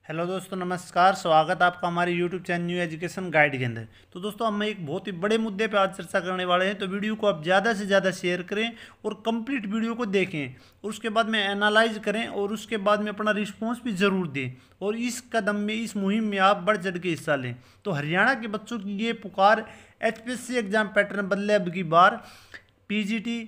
Hello दोस्तों, नमस्कार। स्वागत है आपका हमारे YouTube channel new education guide के अंदर। तो दोस्तों, हम एक बहुत ही बड़े मुद्दे पर आज चर्चा करने वाले हैं। तो वीडियो को आप ज़्यादा से ज़्यादा शेयर करें और कंप्लीट वीडियो को देखें और उसके बाद में एनालाइज करें और उसके बाद में अपना रिस्पॉन्स भी ज़रूर दें। और इस कदम में, इस मुहिम में आप बढ़ चढ़ के हिस्सा लें। तो हरियाणा के बच्चों की ये पुकार, HPSC एग्जाम पैटर्न बदले अब की बार, PGT,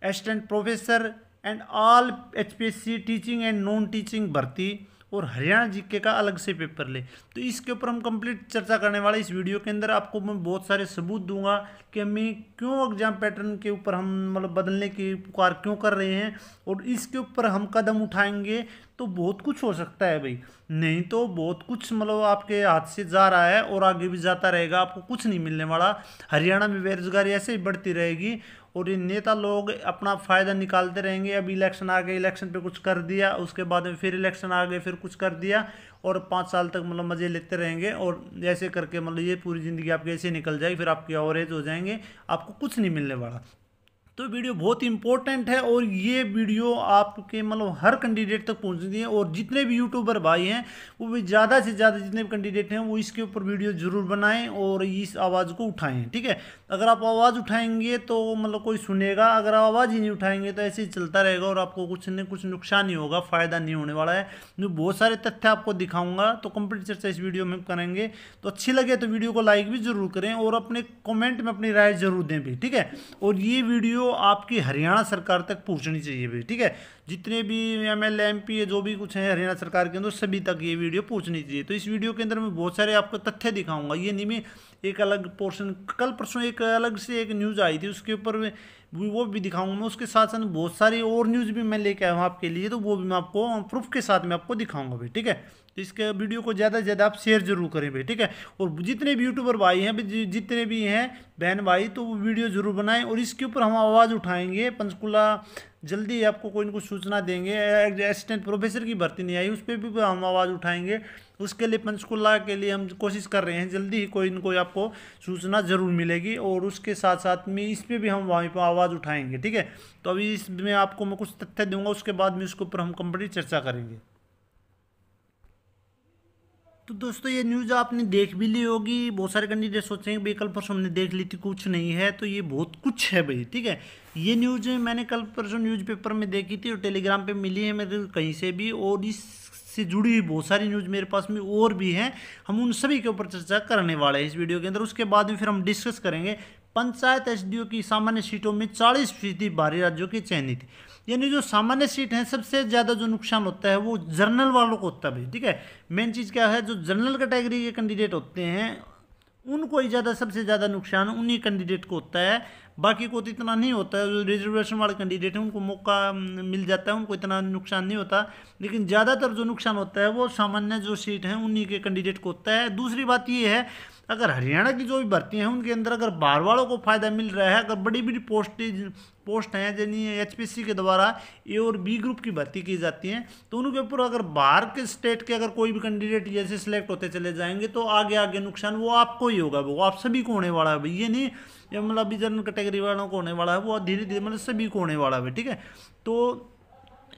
assistant professor and all HPSC teaching and non teaching भर्ती और हरियाणा जीके का अलग से पेपर ले। तो इसके ऊपर हम कंप्लीट चर्चा करने वाले। इस वीडियो के अंदर आपको मैं बहुत सारे सबूत दूंगा कि हमें क्यों एग्जाम पैटर्न के ऊपर हम बदलने की पुकार क्यों कर रहे हैं, और इसके ऊपर हम कदम उठाएंगे तो बहुत कुछ हो सकता है भाई। नहीं तो बहुत कुछ आपके हाथ से जा रहा है और आगे भी जाता रहेगा, आपको कुछ नहीं मिलने वाला। हरियाणा में बेरोजगारी ऐसे ही बढ़ती रहेगी और ये नेता लोग अपना फ़ायदा निकालते रहेंगे। अब इलेक्शन आ गए, इलेक्शन पे कुछ कर दिया, उसके बाद में फिर इलेक्शन आ गए, फिर कुछ कर दिया, और 5 साल तक मज़े लेते रहेंगे। और ऐसे करके ये पूरी ज़िंदगी आपकी ऐसे निकल जाएगी, फिर आपकी एवरेज हो जाएंगे, आपको कुछ नहीं मिलने वाला। तो वीडियो बहुत इंपॉर्टेंट है और ये वीडियो आपके हर कैंडिडेट तक पहुंचनी है। और जितने भी यूट्यूबर भाई हैं वो भी ज़्यादा से ज़्यादा, जितने भी कैंडिडेट हैं वो इसके ऊपर वीडियो ज़रूर बनाएं और इस आवाज़ को उठाएं। ठीक है, अगर आप आवाज़ उठाएंगे तो कोई सुनेगा, अगर आप आवाज़ ही नहीं उठाएंगे तो ऐसे ही चलता रहेगा और आपको कुछ न कुछ नुकसान ही होगा, फ़ायदा नहीं होने वाला है। मैं बहुत सारे तथ्य आपको दिखाऊंगा, तो कंप्लीट चर्चा इस वीडियो में करेंगे। तो अच्छी लगे तो वीडियो को लाइक भी ज़रूर करें और अपने कमेंट में अपनी राय ज़रूर दें भी। ठीक है, और ये वीडियो आपकी हरियाणा सरकार तक पहुंचनी चाहिए भी। ठीक है, जितने भी MLA MP है, जो भी कुछ है हरियाणा सरकार के अंदर, सभी तक ये वीडियो पहुंचनी चाहिए। तो इस वीडियो के अंदर मैं बहुत सारे आपको तथ्य दिखाऊंगा। ये नहीं, मैं एक अलग पोर्शन, कल परसों एक अलग से एक न्यूज़ आई थी, उसके ऊपर वो भी दिखाऊंगा मैं। उसके साथ साथ बहुत सारी और न्यूज़ भी मैं लेके आया हूँ आपके लिए, तो वो भी मैं आपको प्रूफ के साथ में आपको दिखाऊंगा भाई। ठीक है, तो इसके वीडियो को ज़्यादा से ज़्यादा आप शेयर जरूर करें भाई। ठीक है, और जितने भी यूट्यूबर भाई हैं, जितने भी हैं बहन भाई, तो वो वीडियो जरूर बनाएं और इसके ऊपर हम आवाज़ उठाएंगे। पंचकुला जल्दी आपको कोई ना कुछ सूचना देंगे। असिस्टेंट प्रोफेसर की भर्ती नहीं आई, उस पर भी हम आवाज़ उठाएंगे। उसके लिए पंचकुला के लिए हम कोशिश कर रहे हैं, जल्दी ही कोई न कोई आपको सूचना ज़रूर मिलेगी। और उसके साथ साथ में इस पर भी हम वहीं पर आवाज़ उठाएंगे। ठीक है, तो अभी इसमें आपको मैं कुछ तथ्य दूंगा, उसके बाद में उसके ऊपर हम कंप्लीट चर्चा करेंगे। तो दोस्तों, ये न्यूज़ आपने देख भी ली होगी। बहुत सारे कैंडिडेट सोचेंगे भाई कल परसों हमने देख ली थी, कुछ नहीं है। तो ये बहुत कुछ है भाई। ठीक है, ये न्यूज़ मैंने कल परसों न्यूज़पेपर में देखी थी और टेलीग्राम पे मिली है मेरे कहीं से भी, और इससे जुड़ी हुई बहुत सारी न्यूज़ मेरे पास में और भी हैं। हम उन सभी के ऊपर चर्चा करने वाले हैं इस वीडियो के अंदर। उसके बाद में फिर हम डिस्कस करेंगे पंचायत SDO की सामान्य सीटों में 40% बाहरी राज्यों की चयनित। यानी जो सामान्य सीट है, सबसे ज़्यादा जो नुकसान होता है वो जनरल वालों को होता है भाई। ठीक है, मेन चीज़ क्या है, जो जनरल कैटेगरी के कैंडिडेट होते हैं उनको ही ज़्यादा, सबसे ज़्यादा नुकसान उन्हीं कैंडिडेट को होता है। बाकी को तो इतना नहीं होता है। जो रिजर्वेशन वाले कैंडिडेट हैं उनको मौका मिल जाता है, उनको इतना नुकसान नहीं होता। लेकिन ज़्यादातर जो नुकसान होता है वो सामान्य जो सीट हैं उन्हीं के कैंडिडेट को होता है। दूसरी बात ये है, अगर हरियाणा की जो भी भर्ती हैं उनके अंदर अगर बाहर वालों को फ़ायदा मिल रहा है, अगर बड़ी बड़ी पोस्ट हैं यानी HPSC के द्वारा A और B ग्रुप की भर्ती की जाती हैं, तो उनके ऊपर अगर बाहर के स्टेट के अगर कोई भी कैंडिडेट जैसे सिलेक्ट होते चले जाएंगे तो आगे आगे नुकसान वो आपको ही होगा, वो आप सभी को होने वाला है भाई। ये नहीं ये अभी जनरल कैटेगरी वालों को होने वाला है, वो धीरे धीरे सभी को होने वाला है। ठीक है, तो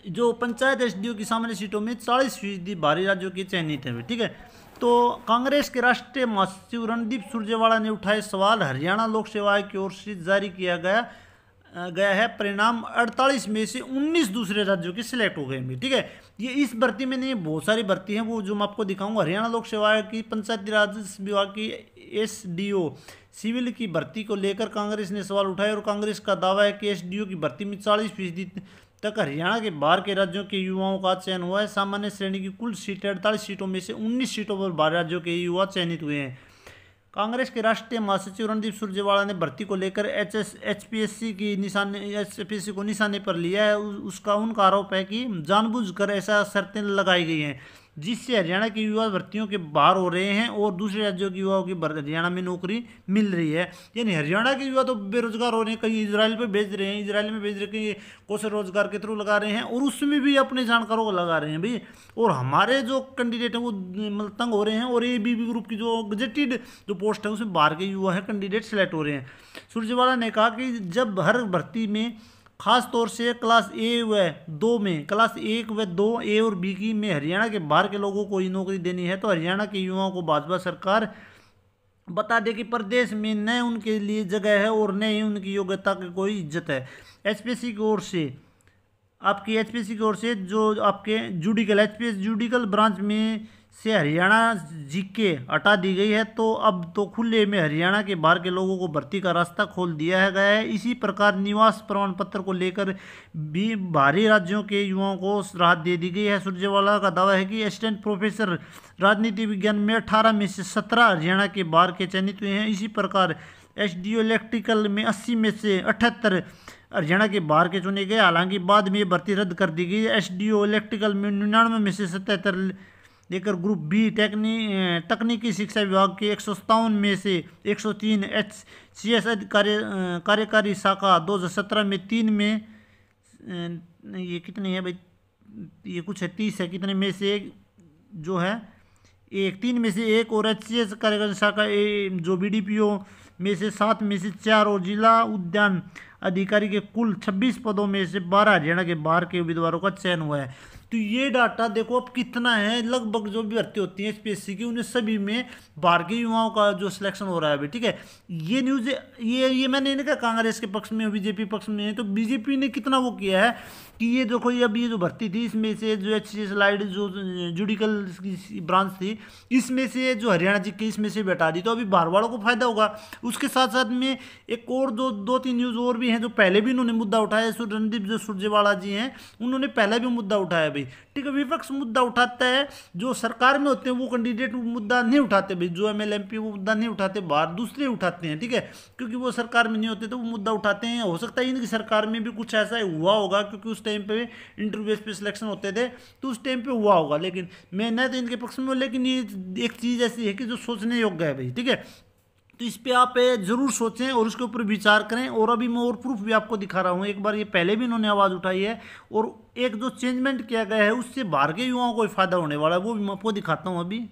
जो पंचायत SDO की सामान्य सीटों में 40% बाहरी राज्यों की चयनित है। ठीक है, तो कांग्रेस के राष्ट्रीय महासचिव रणदीप सुरजेवाला ने उठाए सवाल। हरियाणा लोक सेवा आयोग की ओर से जारी किया गया है परिणाम, 48 में से 19 दूसरे राज्यों के सिलेक्ट हो गए हैं। ठीक है, ये इस भर्ती में नहीं, बहुत सारी भर्ती हैं वो जो मैं आपको दिखाऊंगा। हरियाणा लोक सेवा आयोग की पंचायती राज विभाग की SDO सिविल की भर्ती को लेकर कांग्रेस ने सवाल उठाए और कांग्रेस का दावा है कि SDO की भर्ती में 40% तक हरियाणा के बाहर के राज्यों के युवाओं का चयन हुआ है। सामान्य श्रेणी की कुल सीटें 48 सीटों में से 19 सीटों पर बाहर राज्यों के युवा चयनित हुए हैं। कांग्रेस के राष्ट्रीय महासचिव रणदीप सुरजेवाला ने भर्ती को लेकर HPSC को निशाने पर लिया है। उसका उनका आरोप है कि जानबूझकर ऐसा शर्तें लगाई गई हैं जिससे हरियाणा के युवा भर्तियों के बाहर हो रहे हैं और दूसरे राज्यों के युवाओं की हरियाणा में नौकरी मिल रही है। यानी हरियाणा के युवा तो बेरोजगार हो रहे हैं, कहीं इजराइल पे भेज रहे हैं, इजराइल में भेज रहे हैं, कहीं कौशल रोजगार के थ्रू लगा रहे हैं और उसमें भी अपने जानकारों को लगा रहे हैं भाई। और हमारे जो कैंडिडेट हैं वो तंग हो रहे हैं और ABB ग्रुप की जो गजेटेड जो पोस्ट है उसमें बाहर के युवा है कैंडिडेट सेलेक्ट हो रहे हैं। सुरजेवाला ने कहा कि जब हर भर्ती में खास तौर से क्लास ए व 2 में, क्लास 1 व 2 ए और बी की में हरियाणा के बाहर के लोगों को ही नौकरी देनी है। तो हरियाणा के युवाओं को भाजपा सरकार बता दे कि प्रदेश में न उनके लिए जगह है और न ही उनकी योग्यता की कोई इज्जत है। एचपीएससी की ओर से आपकी एचपीएससी की ओर से जो आपके जुडिकल एचपीएस जुडिकल ब्रांच में से हरियाणा जीके हटा दी गई है। तो अब तो खुले में हरियाणा के बाहर के लोगों को भर्ती का रास्ता खोल दिया गया है। इसी प्रकार निवास प्रमाण पत्र को लेकर भी बाहरी राज्यों के युवाओं को राहत दे दी गई है। सुरजेवाला का दावा है कि असिस्टेंट प्रोफेसर राजनीति विज्ञान में 18 में से 17 हरियाणा के बाहर के चयनित हुए हैं। इसी प्रकार एसडीओ इलेक्ट्रिकल में 80 में से 78 हरियाणा के बाहर के चुने गए। हालांकि बाद में ये भर्ती रद्द कर दी गई। एसडीओ इलेक्ट्रिकल में 99 में से 77 लेकर ग्रुप बी तकनीकी शिक्षा विभाग के 157 में से 103 HCS कार्यकारी शाखा 2017 में 3 में ये कितने हैं भाई, ये कुछ है 30 है, कितने में से एक जो है एक 3 में से 1 और HCS कार्यकारी शाखा जो BDPO में से 7 में से 4 और जिला उद्यान अधिकारी के कुल 26 पदों में से 12 हरियाणा के बाहर के उम्मीदवारों का चयन हुआ है। तो ये डाटा देखो अब कितना है, लगभग जो भी भर्ती होती है एचपीएससी की उन्हें सभी में बाहर के युवाओं का जो सिलेक्शन हो रहा है अभी, ठीक है। ये न्यूज़ ये मैंने नहीं कहा कांग्रेस के पक्ष में बीजेपी पक्ष में है, तो बीजेपी ने कितना वो किया है कि ये देखो ये अब ये जो भर्ती थी इसमें से जो HCS लाइड जो जुडिकल ब्रांच थी इसमें से जो हरियाणा जी के इसमें से बैठा दी, तो अभी बाहर वालों को फायदा होगा। उसके साथ साथ में एक और दो तीन न्यूज़ और भी हैं जो पहले भी उन्होंने मुद्दा उठाया। रणदीप जो सुरजेवाला जी हैं उन्होंने पहले भी मुद्दा उठाया भाई, ठीक है। विपक्ष मुद्दा उठाता है, जो सरकार में होते हैं वो कैंडिडेट मुद्दा नहीं उठाते भाई, जो ML MP वो मुद्दा नहीं उठाते, बाहर दूसरे उठाते हैं, ठीक है, क्योंकि वो सरकार में नहीं होते तो वो मुद्दा उठाते हैं। हो सकता है इनकी सरकार में भी कुछ ऐसा हुआ होगा, क्योंकि उस टाइम पे इंटरव्यू बेस पे सिलेक्शन होते थे तो उस टाइम पे हुआ होगा, लेकिन मैं न तो इनके पक्ष में हूँ, लेकिन ये एक चीज़ ऐसी है कि जो सोचने योग्य है भाई, ठीक है। तो इस पे आप जरूर सोचें और उसके ऊपर विचार करें। और अभी मैं और प्रूफ भी आपको दिखा रहा हूँ, एक बार ये पहले भी इन्होंने आवाज़ उठाई है और एक जो चेंजमेंट किया गया है उससे बाहर के युवाओं को फायदा होने वाला है, वो भी मैं आपको दिखाता हूँ। अभी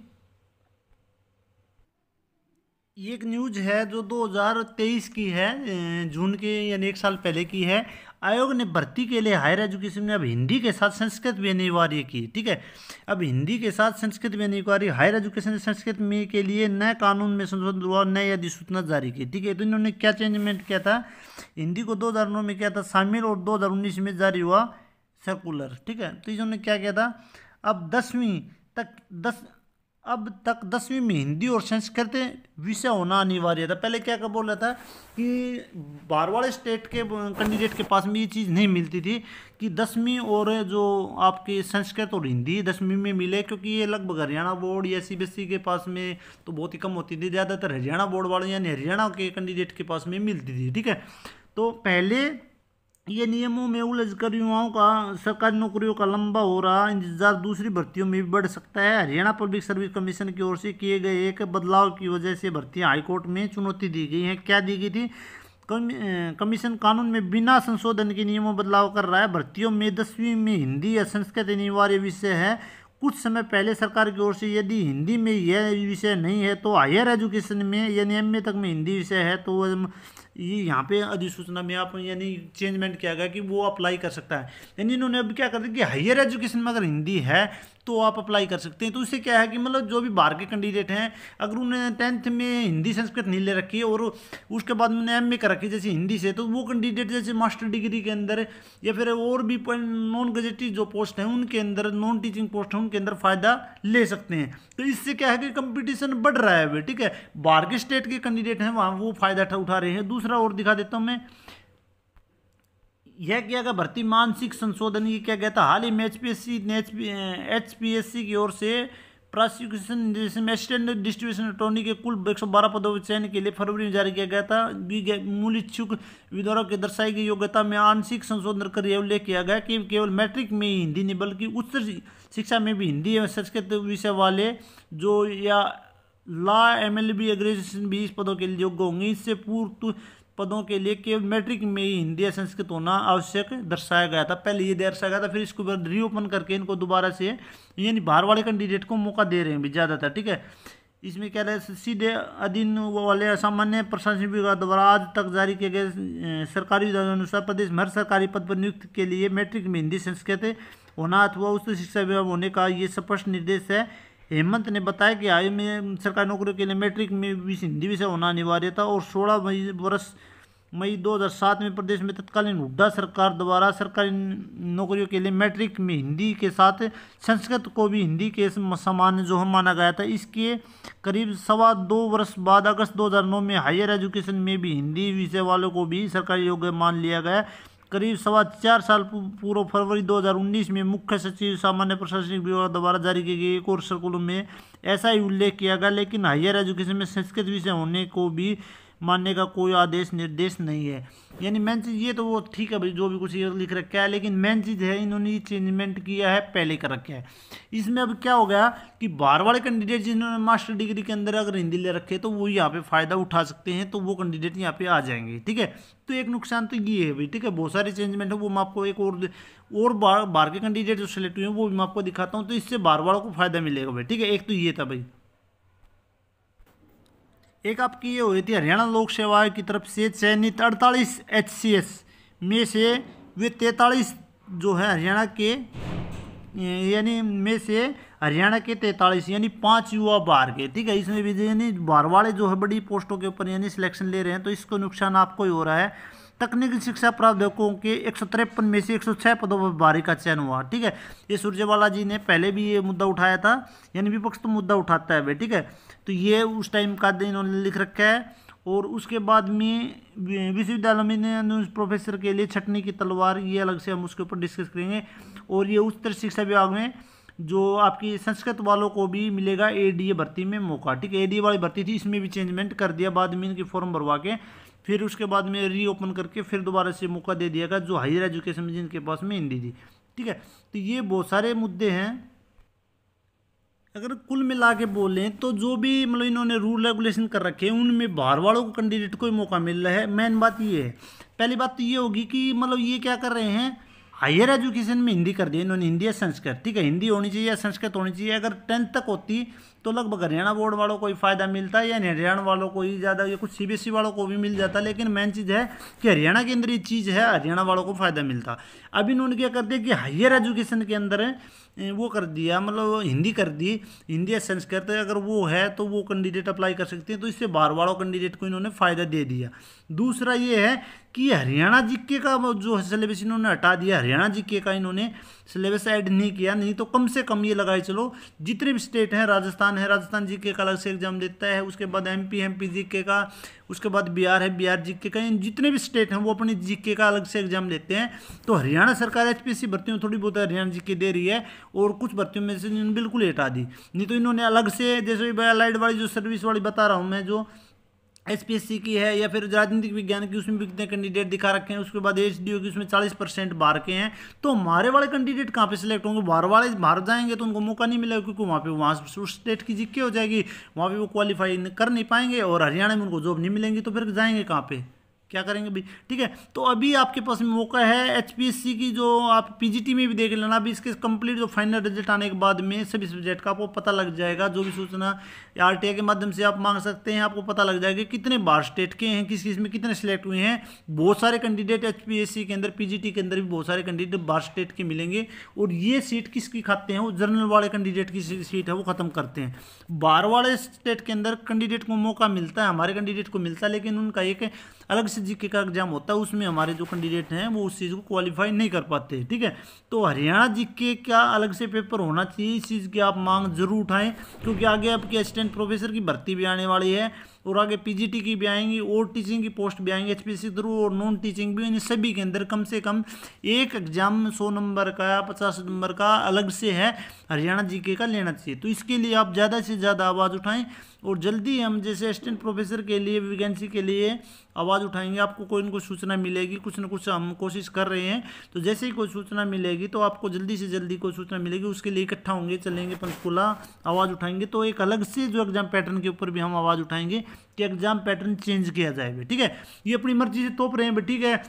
ये एक न्यूज है जो 2023 की है, जून के यानी एक साल पहले की है। आयोग ने भर्ती के लिए हायर एजुकेशन में अब हिंदी के साथ संस्कृत भी अनिवार्य की, ठीक है। अब हिंदी के साथ संस्कृत भी अनिवार्य, हायर एजुकेशन संस्कृत में के लिए नए कानून में संशोधन हुआ, नई अधिसूचना जारी की, ठीक है। तो इन्होंने क्या चेंजमेंट किया था, हिंदी को 2009 में किया था शामिल और 2019 में जारी हुआ सर्कुलर, ठीक है। तो इन्होंने क्या किया था, अब 10वीं तक 10वीं में हिंदी और संस्कृत विषय होना अनिवार्य था। पहले क्या बोल रहा था कि बाहर वाले स्टेट के कैंडिडेट के पास में ये चीज़ नहीं मिलती थी कि 10वीं और जो आपके संस्कृत और हिंदी 10वीं में मिले, क्योंकि ये लगभग हरियाणा बोर्ड या CBSE के पास में तो बहुत ही कम होती थी, ज़्यादातर हरियाणा बोर्ड वाले यानी हरियाणा के कैंडिडेट के पास में मिलती थी, ठीक है। तो पहले ये नियमों में उलझ कर युवाओं का सरकारी नौकरियों का लंबा हो रहा इंतजार दूसरी भर्तियों में भी बढ़ सकता है। हरियाणा पब्लिक सर्विस कमीशन की ओर से किए गए एक बदलाव की वजह से भर्तियां हाईकोर्ट में चुनौती दी गई हैं। क्या दी गई थी, कमीशन कानून में बिना संशोधन के नियमों बदलाव कर रहा है। भर्तियों में 10वीं में हिंदी या संस्कृत अनिवार्य विषय है। कुछ समय पहले सरकार की ओर से यदि हिंदी में यह विषय नहीं है तो हायर एजुकेशन में यानी MA तक में हिंदी विषय है तो ये यहाँ पे अधिसूचना में आप यानी चेंजमेंट किया गया कि वो अप्लाई कर सकता है। यानी इन्होंने अब क्या कर दिया कि हायर एजुकेशन में अगर हिंदी है तो आप अप्लाई कर सकते हैं। तो इससे क्या है कि मतलब जो भी बाहर के कैंडिडेट हैं अगर उन्होंने 10th में हिंदी संस्कृत नहीं ले रखी है और उसके बाद उन्होंने MA कर रखी जैसे हिंदी से, तो वो कैंडिडेट जैसे मास्टर डिग्री के अंदर या फिर और भी नॉन गजेटेड जो पोस्ट हैं उनके अंदर, नॉन टीचिंग पोस्ट हैं उनके अंदर फ़ायदा ले सकते हैं। तो इससे क्या है कि कंपटीशन बढ़ रहा है, ठीक है। बाहर के स्टेट के कैंडिडेट हैं वहाँ वो फ़ायदा उठा रहे हैं। दूसरा और दिखा देता हूँ मैं, यह किया गया भर्ती मानसिक संशोधन, ये क्या गया था हाल ही में HPSC की ओर से प्रोसिक्यूशन असिस्टेंट डिस्ट्रीब्यूशन अटॉर्नी के कुल 112 पदों के चयन के लिए फरवरी में जारी किया गया था। मूल इच्छुक उम्मीदवारों की दर्शाई गई योग्यता में आंशिक संशोधन कर यह उल्लेख किया गया कि केवल मैट्रिक में ही हिंदी नहीं बल्कि उच्च शिक्षा में भी हिंदी एवं संस्कृत विषय वाले जो या लॉ MLB ग्रेजुएशन भी इस पदों के लिए योग्य होंगे। इससे पूर्व पदों के लिए केवल मैट्रिक में ही हिंदी या संस्कृत होना आवश्यक दर्शाया गया था। पहले ये दर्शाया गया था, फिर इसको रीओपन करके इनको दोबारा से यानी बाहर वाले कैंडिडेट को मौका दे रहे हैं भी ज़्यादातर, ठीक है। इसमें क्या है, सीधे अधीन वाले सामान्य प्रशासनिक विभाग द्वारा आज तक जारी किए गए सरकारी अनुसार प्रदेश में हर सरकारी पद पर नियुक्ति के लिए मैट्रिक में हिंदी संस्कृत होना अथवा उच्च शिक्षा विभाग होने का ये स्पष्ट निर्देश है। हेमंत ने बताया कि आयु में सरकारी नौकरियों के लिए मैट्रिक में हिंदी विषय होना अनिवार्य था और 16 मई 2007 में प्रदेश में तत्कालीन हुड्डा सरकार द्वारा सरकारी नौकरियों के लिए मैट्रिक में हिंदी के साथ संस्कृत को भी हिंदी के समान जो माना गया था। इसके करीब 2.25 वर्ष बाद अगस्त 2009 में हायर एजुकेशन में भी हिंदी विषय वालों को भी सरकारी योग्य मान लिया गया। करीब 4.25 साल पूर्व फरवरी 2019 में मुख्य सचिव सामान्य प्रशासनिक विभाग द्वारा जारी किए गए एक और सर्कुलर में ऐसा ही उल्लेख किया गया, लेकिन हायर एजुकेशन में संस्कृत विषय होने को भी मानने का कोई आदेश निर्देश नहीं है। यानी मेन चीज़ ये तो वो ठीक है भाई, जो भी कुछ ये लिख रखा है, लेकिन मेन चीज़ है इन्होंने ये चेंजमेंट किया है, पहले कर रखा है। इसमें अब क्या हो गया कि बाहर वाले कैंडिडेट जिन्होंने मास्टर डिग्री के अंदर अगर हिंदी ले रखे तो वो यहाँ पे फ़ायदा उठा सकते हैं, तो वो कैंडिडेट यहाँ पे आ जाएंगे। ठीक है, तो एक नुकसान तो ये है भाई। ठीक है, बहुत सारे चेंजमेंट है, वो मैं आपको एक और बाहर के कैंडिडेट जो सिलेक्ट हुए हैं वो भी मैं आपको दिखाता हूँ, तो इससे बाहर वालों को फायदा मिलेगा भाई। ठीक है, एक तो ये था भाई। एक आपकी ये हुई थी हरियाणा लोक सेवा आयोग की तरफ से चयनित 48 HCS में से वे 43 जो है हरियाणा के यानी में से हरियाणा के 43 यानी 5 युवा बाहर के। ठीक है, इसमें भी यानी बाहर वाले जो है बड़ी पोस्टों के ऊपर यानी सिलेक्शन ले रहे हैं, तो इसको नुकसान आपको ही हो रहा है। तकनीकी शिक्षा प्राध्यापकों के 153 में से 106 पदों पर बाहरी का चयन हुआ। ठीक है, ये सुरजेवाला जी ने पहले भी ये मुद्दा उठाया था, यानी विपक्ष तो मुद्दा उठाता है भाई। ठीक है, तो ये उस टाइम का इन्होंने लिख रखा है। और उसके बाद में विश्वविद्यालय में प्रोफेसर के लिए छटनी की तलवार, ये अलग से हम उसके ऊपर डिस्कस करेंगे। और ये उच्च शिक्षा विभाग में जो आपकी संस्कृत वालों को भी मिलेगा ADA भर्ती में मौका। ठीक है, ADA वाली भर्ती थी, इसमें भी चेंजमेंट कर दिया बाद में इनकी फॉर्म भरवा के, फिर उसके बाद में रीओपन करके फिर दोबारा से मौका दे दिया गया जो हायर एजुकेशन में जिनके पास में हिंदी थी। ठीक है, तो ये बहुत सारे मुद्दे हैं। अगर कुल मिला के बोलें तो जो भी मतलब इन्होंने रूल रेगुलेशन कर रखे हैं उनमें बाहर वालों को कैंडिडेट को ही मौका मिल रहा है। मेन बात ये है, पहली बात तो ये होगी कि मतलब ये क्या कर रहे हैं, हायर एजुकेशन में हिंदी कर दिया इन्होंने, हिंदी या संस्कृत। ठीक है, हिंदी होनी चाहिए या संस्कृत होनी चाहिए। अगर 10th तक होती तो लगभग हरियाणा बोर्ड वालों को ही फायदा मिलता है, या हरियाणा वालों को ही ज़्यादा, या कुछ CBSE वालों को भी मिल जाता। लेकिन मेन चीज़ है कि हरियाणा के अंदर ये चीज़ है, हरियाणा वालों को फायदा मिलता। अब इन्होंने क्या कर दिया कि हायर एजुकेशन के अंदर वो कर दिया, मतलब हिंदी कर दी, हिंदी या संस्कृत अगर वो है तो वो कैंडिडेट अप्लाई कर सकते हैं, तो इससे बाहर वालों कैंडिडेट को इन्होंने फ़ायदा दे दिया। दूसरा ये है कि हरियाणा जीके का जो सिलेबस इन्होंने हटा दिया, हरियाणा जीके का इन्होंने सिलेबस ऐड नहीं किया। नहीं तो कम से कम ये लगाए चलो जितने भी स्टेट हैं, राजस्थान है, राजस्थान जीके का अलग से एग्जाम देता है, उसके बाद MP जीके का, उसके बाद बिहार है, बिहार जीके का, जितने भी स्टेट हैं वो अपनी जीके का अलग से एग्जाम देते हैं। तो हरियाणा सरकार HPSC भर्तियों थोड़ी बहुत हरियाणा जीके दे रही है, और कुछ भर्तियों में से इन्होंने बिल्कुल हटा दी। नहीं तो इन्होंने अलग से, जैसे अलाइड वाली जो सर्विस वाली बता रहा हूँ मैं, जो HPSC की है या फिर राजनीतिक विज्ञान की, उसमें भी कितने कैंडिडेट दिखा रखे हैं। उसके बाद HDO की, उसमें 40% बाहर के हैं। तो हमारे वाले कैंडिडेट कहाँ पे सिलेक्ट होंगे, बाहर वाले बाहर जाएंगे तो उनको मौका नहीं मिलेगा, क्योंकि वहाँ उस स्टेट की जीके हो जाएगी, वहाँ पे वो क्वालिफाई कर नहीं पाएंगे, और हरियाणा में उनको जॉब नहीं मिलेंगी, तो फिर जाएंगे कहाँ पे, क्या करेंगे भाई। ठीक है, तो अभी आपके पास मौका है HPSC की, जो आप PGT में भी देख लेना। अभी इसके कंप्लीट जो फाइनल रिजल्ट आने के बाद में सभी सब्जेक्ट का आपको पता लग जाएगा। जो भी सूचना RTI के माध्यम से आप मांग सकते हैं, आपको पता लग जाएगा कितने बाहर स्टेट के हैं, किस किस में कितने सिलेक्ट हुए हैं। बहुत सारे कैंडिडेट HPSC के अंदर, PGT के अंदर भी बहुत सारे कैंडिडेट बाहर स्टेट के मिलेंगे। और ये सीट किसकी खाते हैं, वो जनरल वाले कैंडिडेट की सीट है, वो खत्म करते हैं। बाहर वाले स्टेट के अंदर कैंडिडेट को मौका मिलता है, हमारे कैंडिडेट को मिलता है, लेकिन उनका एक अलग से जीके का एग्जाम होता है, उसमें हमारे जो कैंडिडेट हैं वो उस चीज़ को क्वालिफाई नहीं कर पाते। ठीक है, तो हरियाणा जीके का अलग से पेपर होना चाहिए, इस चीज़ की आप मांग जरूर उठाएं, क्योंकि आगे आपकी असिस्टेंट प्रोफेसर की भर्ती भी आने वाली है, और आगे PGT की भी आएंगी, और टीचिंग की पोस्ट भी आएंगी HPSC थ्रू, और नॉन टीचिंग भी। इन सभी के अंदर कम से कम एक एग्जाम 100 नंबर का, 50 नंबर का अलग से है, हरियाणा जीके का लेना चाहिए। तो इसके लिए आप ज़्यादा से ज़्यादा आवाज़ उठाएं, और जल्दी हम जैसे असिस्टेंट प्रोफेसर के लिए वैकेंसी के लिए आवाज़ उठाएंगे। आपको कोई न कोई सूचना मिलेगी, कुछ न कुछ हम कोशिश कर रहे हैं। तो जैसे ही कोई सूचना मिलेगी तो आपको जल्दी से जल्दी कोई सूचना मिलेगी, उसके लिए इकट्ठा होंगे, चलेंगे पंचकूला, आवाज़ उठाएंगे। तो एक अलग से जो एग्जाम पैटर्न के ऊपर भी हम आवाज़ उठाएंगे कि एग्जाम पैटर्न चेंज किया जाए। ठीक है, ये अपनी मर्जी से तोप रहे हैं, ठीक है,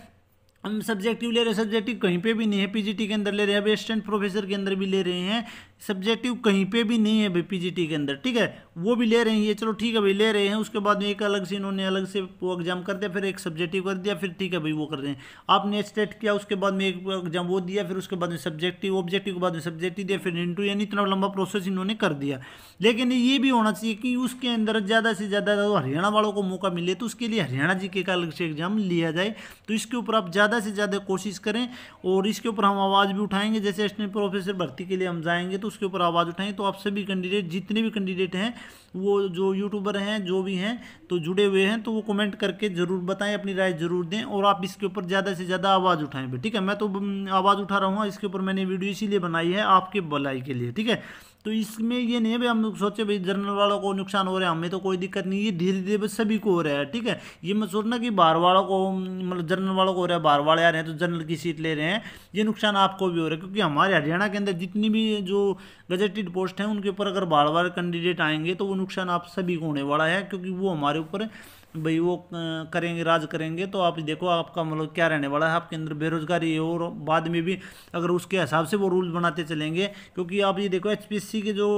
हम सब्जेक्टिव ले रहे हैं, सब्जेक्टिव कहीं पे भी नहीं है। PGT के अंदर ले रहे हैं, अभी असिस्टेंट प्रोफेसर के अंदर भी ले रहे हैं, सब्जेक्टिव कहीं पे भी नहीं है भाई पीजीटी के अंदर, ठीक है। वो भी ले रहे हैं ये, चलो ठीक है भाई ले रहे हैं, उसके बाद में एक अलग से इन्होंने अलग से वो एग्जाम कर दिया, फिर एक सब्जेक्टिव कर दिया, फिर ठीक है भाई वो कर रहे हैं। आपने स्टेट किया, उसके बाद में एक एग्जाम वो दिया, फिर उसके बाद में सब्जेक्टिव, ऑब्जेक्टिव के बाद में सब्जेक्टिव दिया, फिर इंटरव्यू, यानी इतना लंबा प्रोसेस इन्होंने कर दिया। लेकिन ये भी होना चाहिए कि उसके अंदर ज़्यादा से ज़्यादा हरियाणा वालों को मौका मिले, तो उसके लिए हरियाणा जीके का अलग से एग्जाम लिया जाए। तो इसके ऊपर आप ज़्यादा से ज़्यादा कोशिश करें, और इसके ऊपर हम आवाज़ भी उठाएंगे। जैसे असिस्टेंट प्रोफेसर भर्ती के लिए हम जाएंगे तो उसके ऊपर आवाज़ उठाएंगे। तो आप सभी कैंडिडेट, जितने भी कैंडिडेट हैं, वो जो यूट्यूबर हैं, जो भी हैं तो जुड़े हुए हैं, तो वो कमेंट करके ज़रूर बताएं, अपनी राय ज़रूर दें, और आप इसके ऊपर ज़्यादा से ज़्यादा आवाज़ उठाएं भी, ठीक है। मैं तो आवाज़ उठा रहा हूँ, इसके ऊपर मैंने वीडियो इसीलिए बनाई है आपके भलाई के लिए, ठीक है। तो इसमें ये नहीं है भाई हम सोचे भाई जनरल वालों को नुकसान हो रहा है, हमें तो कोई दिक्कत नहीं, ये धीरे धीरे बस सभी को हो रहा है, ठीक है। ये मत सोचना कि बाहर वालों को, मतलब जनरल वालों को हो रहा है, बाहर वाले आ रहे हैं तो जनरल की सीट ले रहे हैं, ये नुकसान आपको भी हो रहा है। क्योंकि हमारे हरियाणा के अंदर जितनी भी जो गजेटेड पोस्ट हैं उनके ऊपर अगर बार बार कैंडिडेट आएंगे तो वो नुकसान आप सभी को होने वाला है, क्योंकि वो हमारे ऊपर भाई वो करेंगे, राज करेंगे। तो आप देखो आपका मतलब क्या रहने वाला है, आपके अंदर बेरोजगारी है, और बाद में भी अगर उसके हिसाब से वो रूल बनाते चलेंगे। क्योंकि आप ये देखो एचपीएससी के जो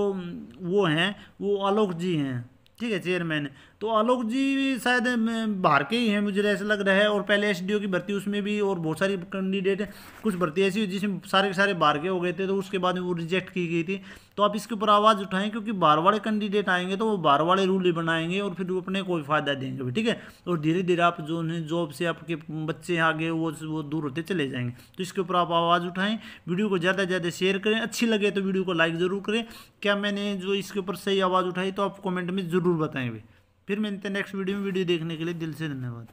वो हैं, वो आलोक जी हैं, ठीक है, चेयरमैन। तो आलोक जी भी शायद बाहर के ही हैं, मुझे ऐसा लग रहा है। और पहले एसडीओ की भर्ती उसमें भी, और बहुत सारी कैंडिडेट है, कुछ भर्ती ऐसी हुई जिसमें सारे के सारे बाहर के हो गए थे, तो उसके बाद में वो रिजेक्ट की गई थी। तो आप इसके ऊपर आवाज़ उठाएं, क्योंकि बाहर वाले कैंडिडेट आएंगे तो वो बाहर वाले रूल ही बनाएंगे, और फिर वो अपने कोई फ़ायदा देंगे भी, ठीक है। और धीरे धीरे आप जो जॉब से आपके बच्चे आगे वो दूर होते चले जाएंगे। तो इसके ऊपर आप आवाज़ उठाएं, वीडियो को ज़्यादा से ज़्यादा शेयर करें, अच्छी लगे तो वीडियो को लाइक ज़रूर करें। क्या मैंने जो इसके ऊपर सही आवाज़ उठाई तो आप कमेंट में ज़रूर बताएं भी। फिर मिलते हैं नेक्स्ट वीडियो में। वीडियो देखने के लिए दिल से धन्यवाद।